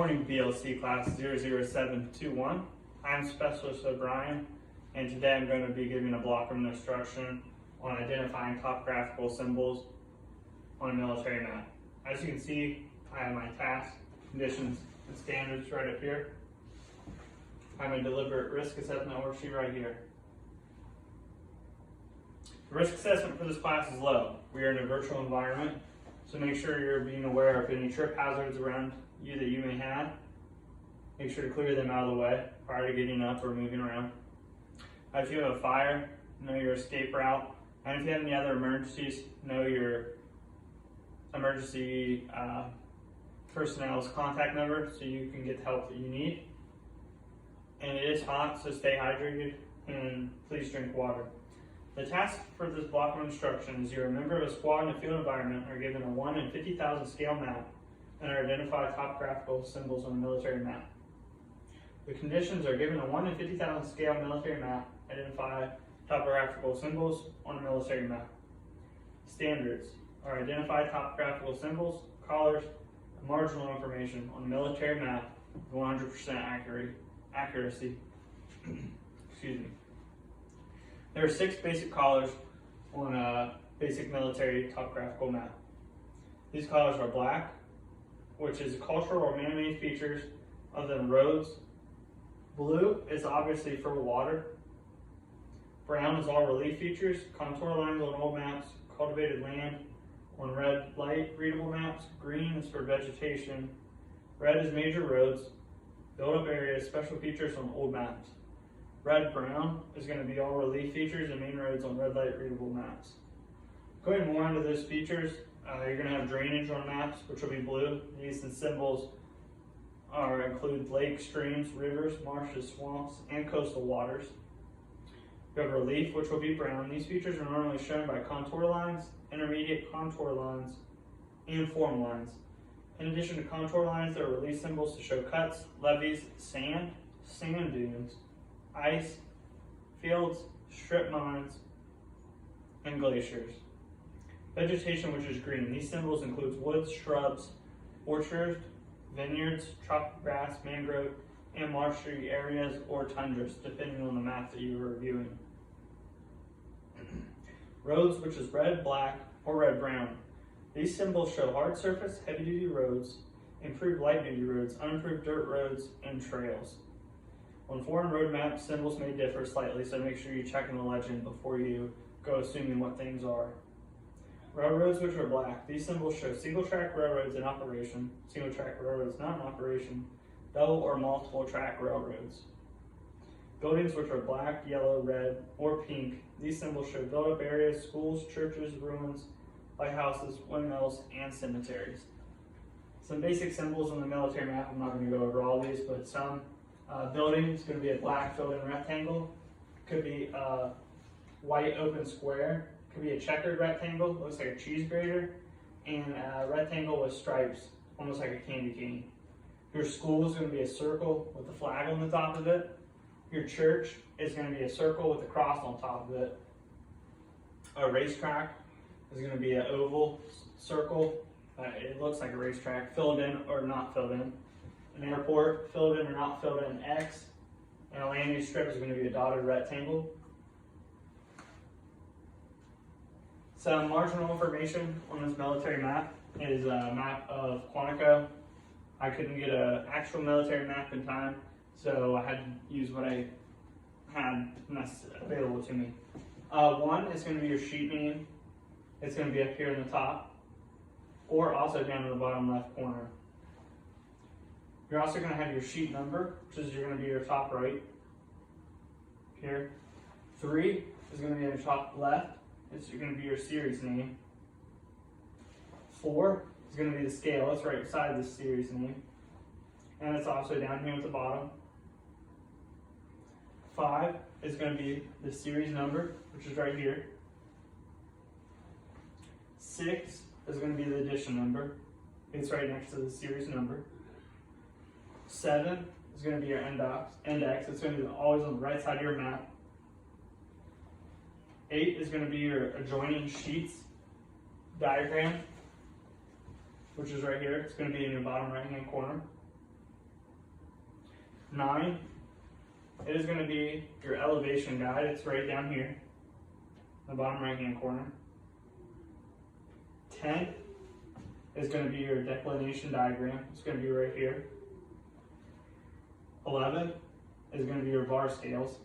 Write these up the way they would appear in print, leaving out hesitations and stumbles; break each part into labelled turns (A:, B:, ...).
A: morning, BLC class 00721. I'm Specialist O'Brien, and today I'm going to be giving a block room instruction on identifying topographical symbols on a military map. As you can see, I have my tasks, conditions, and standards right up here. I have a deliberate risk assessment worksheet right here. The risk assessment for this class is low. We are in a virtual environment, so make sure you're being aware of any trip hazards around you that you may have. Make sure to clear them out of the way prior to getting up or moving around. If you have a fire, know your escape route. And if you have any other emergencies, know your emergency personnel's contact number so you can get the help that you need. And it is hot, so stay hydrated and please drink water. The task for this block of instruction is you're a member of a squad in a field environment, are given a 1 in 50,000 scale map, and are identified topographical symbols on a military map. The conditions are given a 1 in 50,000 scale military map, identify topographical symbols on a military map. Standards are identify topographical symbols, colors, and marginal information on a military map with 100% accuracy. Excuse me. There are 6 basic colors on a basic military topographical map. These colors are black, which is cultural or man-made features other than roads. Blue is obviously for water. Brown is all relief features, contour lines on old maps, cultivated land on red light readable maps. Green is for vegetation. Red is major roads, built-up areas, special features on old maps. Red-brown is going to be all relief features and main roads on red light readable maps. Going more into those features, you're going to have drainage on maps, which will be blue. These symbols include lakes, streams, rivers, marshes, swamps, and coastal waters. You have relief, which will be brown. These features are normally shown by contour lines, intermediate contour lines, and form lines. In addition to contour lines, there are relief symbols to show cuts, levees, sand dunes, ice, fields, strip mines, and glaciers. Vegetation, which is green. These symbols include woods, shrubs, orchards, vineyards, tropical grass, mangrove, and marshy areas or tundras, depending on the map that you are reviewing. Roads, which is red, black, or red-brown. These symbols show hard surface, heavy-duty roads, improved light-duty roads, unimproved dirt roads, and trails. On foreign road maps, symbols may differ slightly, so make sure you check in the legend before you go assuming what things are. Railroads, which are black. These symbols show single-track railroads in operation, single-track railroads not in operation, double or multiple track railroads. Buildings, which are black, yellow, red, or pink. These symbols show built-up areas, schools, churches, ruins, lighthouses, windmills, and cemeteries. Some basic symbols on the military map. I'm not going to go over all these, but some building is going to be a black filled-in rectangle. Could be a white open square. Could be a checkered rectangle, looks like a cheese grater, and a rectangle with stripes, almost like a candy cane. Your school is going to be a circle with a flag on the top of it. Your church is going to be a circle with a cross on top of it. A racetrack is going to be an oval circle. It looks like a racetrack, filled in or not filled in. An airport, filled in or not filled in, X. And a landing strip is going to be a dotted rectangle. Some marginal information on this military map is a map of Quantico. I couldn't get an actual military map in time, so I had to use what I had available to me. 1 is going to be your sheet name. It's going to be up here in the top, or also down in the bottom left corner. You're also going to have your sheet number, which is going to be your top right here. 3 is going to be in the top left. It's going to be your series name. 4 is going to be the scale. It's right beside the series name. And it's also down here at the bottom. 5 is going to be the series number, which is right here. 6 is going to be the edition number. It's right next to the series number. 7 is going to be your index. It's going to be always on the right side of your map. 8 is going to be your adjoining sheets diagram, which is right here. It's going to be in your bottom right hand corner. 9, it is going to be your elevation guide. It's right down here, the bottom right hand corner. 10 is going to be your declination diagram. It's going to be right here. 11 is going to be your bar scales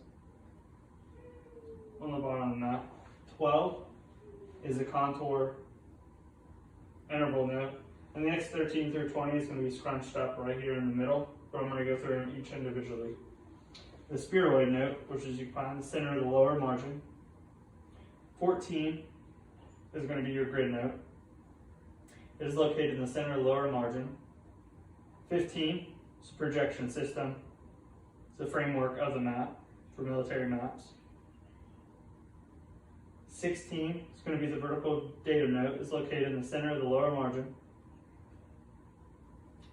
A: on the bottom of the map. 12 is the contour interval note. And the next 13 through 20 is going to be scrunched up right here in the middle, but I'm going to go through them each individually. The spheroid note, which is you find the center of the lower margin. 14 is going to be your grid note. It is located in the center of the lower margin. 15 is a projection system. It's the framework of the map for military maps. 16 is going to be the vertical datum note. It's located in the center of the lower margin.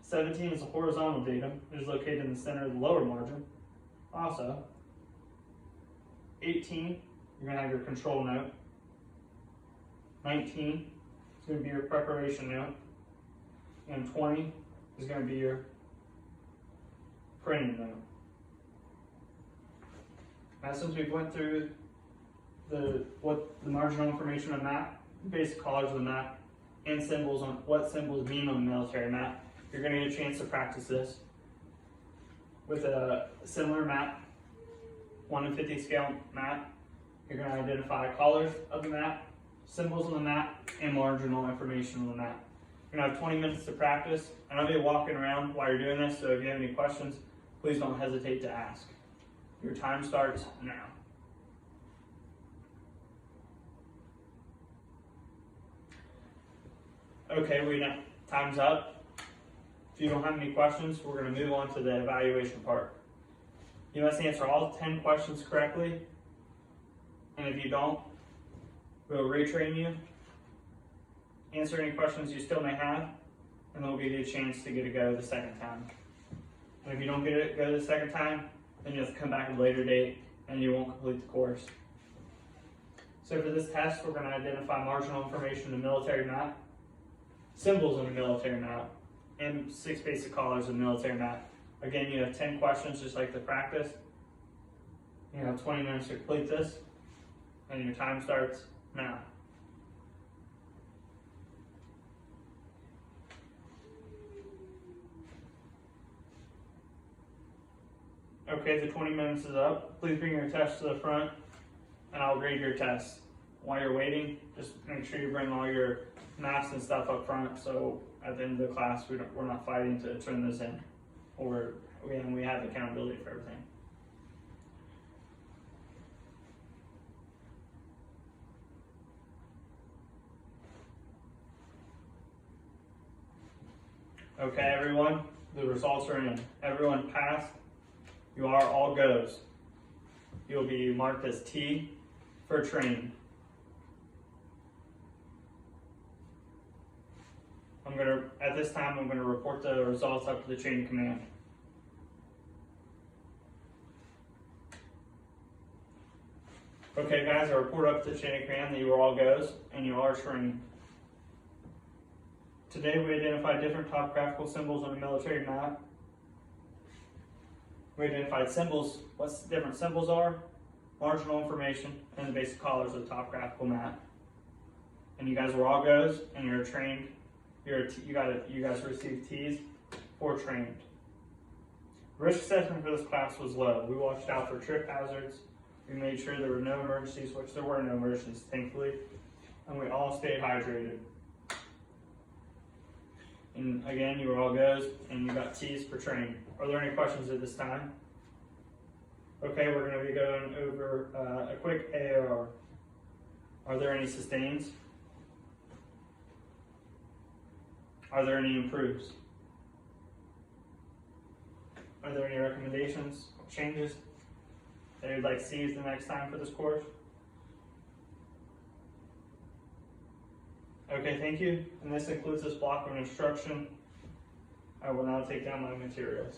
A: 17 is the horizontal datum. It is located in the center of the lower margin. Also, 18, you're going to have your control note. 19 is going to be your preparation note. And 20 is going to be your printing note. Now, since we went through the marginal information on the map, basic colors of the map, and symbols on what symbols mean on the military map, you're going to get a chance to practice this with a similar map, 1 in 50 scale map. You're going to identify colors of the map, symbols on the map, and marginal information on the map. You're going to have 20 minutes to practice, and I'll be walking around while you're doing this, so if you have any questions, please don't hesitate to ask. Your time starts now. Okay, time's up. If you don't have any questions, we're going to move on to the evaluation part. You must answer all 10 questions correctly, and if you don't, we'll retrain you. Answer any questions you still may have, and then we'll give you a chance to get a go the second time. And if you don't get it go the second time, then you'll have to come back at a later date, and you won't complete the course. So for this test, we're going to identify marginal information in the military map, symbols in the military map, and 6 basic colors of the military map. Again, you have 10 questions just like the practice. You have 20 minutes to complete this, and your time starts now. Okay, the 20 minutes is up. Please bring your test to the front, and I'll grade your test. While you're waiting, just make sure you bring all your maps and stuff up front, so at the end of the class, we're not fighting to turn this in. Or we have accountability for everything. Okay, everyone, the results are in. Everyone passed. You are all goes. You'll be marked as T for training. At this time, I'm going to report the results up to the chain of command. Okay, guys, I report up to the chain of command that you are all goes and you are trained. Today, we identified different topographical symbols on the military map. We identified symbols, what different symbols are, marginal information, and the basic colors of the topographical map. And you guys were all goes, and you're trained. You guys received T's for trained. Risk assessment for this class was low. We watched out for trip hazards. We made sure there were no emergencies, which there were no emergencies, thankfully. And we all stayed hydrated. And again, you were all goes, and you got T's for trained. Are there any questions at this time? Okay, we're going to be going over a quick AR. Are there any sustains? Are there any improves? Are there any recommendations, changes that you'd like to see the next time for this course? Okay, thank you. And this concludes this block of instruction. I will now take down my materials.